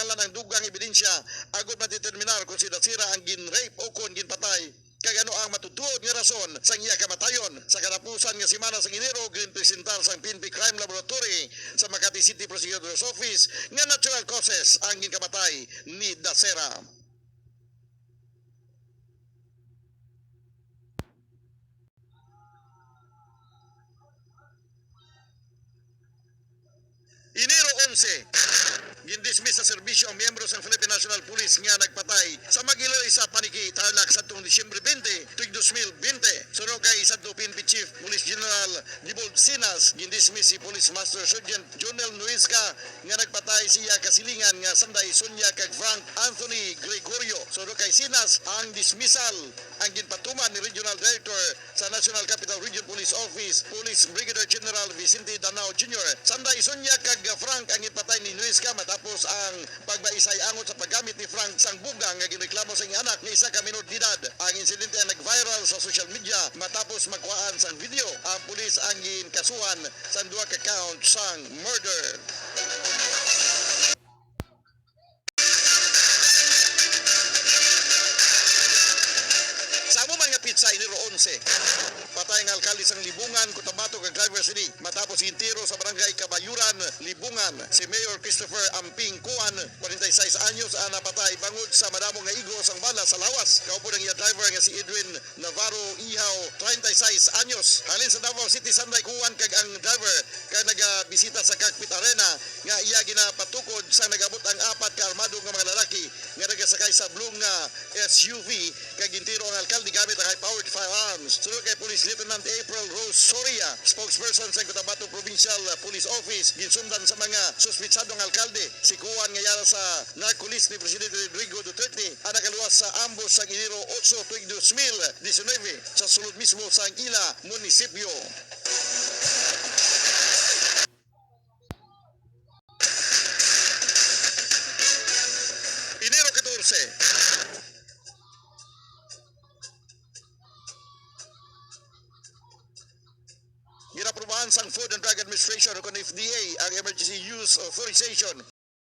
kinahanglan ang dugang ebidensya agud madeterminar kung si Dasira ang gin-rape o kung ginpatay. Kag ano ang matutuod nga rason sa iya kamatayon. Sa katapusan nga semana sa Enero, ginpresentar sa PNP Crime Laboratory sa Makati City Prosecutor's Office nga natural causes ang ginkamatay ni Dasera. Enero 11, gindismiss sa serbisyo ang miyembro sa Philippine National Police nga nagpatay sa Magiloy sa Paniki, Tarlac sa tuong Disyembre 20, tuig 2020. Sunod kay isa PNP Chief Police General Dibold Sinas, gindismiss si Police Master Sergeant Jonel Nuizca nga nagpatay siya kasilingan nga sanday Sonia kag Frank Anthony Gregorio. Sunod kay Sinas ang dismissal ang ginpatuman ni Regional Director sa National Capital Region Police Office, Police Brigadier General Vicente Danao Jr. Sanday Sonia kag Frank ang ipatay ni Nuizca matapos ang pagbaisay angot sa paggamit ni Frank sang bugang nga ginreklamo sa iyang anak nga isa ka minor de edad. Ang insidente ang nag-viral sa social media matapos magkuhaan sang video. Ang pulis ang ginkasuhan sa duha ka count sang murder. Sa amo mga pizza Enero 11, patay ang alkalde sang Libungan, Cotabato kag driver sini matapos gintiro sa barangay Kabayuran, Libungan. Si Mayor Christopher Amping Kuan, 46 anyos, ang napatay bangod sa madamong nga igo sang bala sa lawas. Kaupo ng iya driver nga si Edwin Navarro Ihaw, 36 anyos. Halin sa Davao City, Sanday Kuan kag ang driver kag nagabisita sa Cockpit Arena nga iya ginapatukod sa nagabot ang apat ka armado nga mga lalaki nga nagasakay sa blue nga SUV kag gintiro ang alkalde gamit ang high-powered firearms. Sunod kay Police Lieutenant April Rose Soria, spokesperson sa Cotabato Provincial Police Office, ginsundan sa mga suspitsadong alkalde. Si Kuan nga yara sa narcolis ni Presidente Rodrigo Duterte ang nakaluwas sa ambos sa Enero 8 tuig 2019 sa sulod mismo sa Anguila Munisipyo. Enero 14, ginaprobahan sang Food and Drug Administration o FDA ang Emergency Use Authorization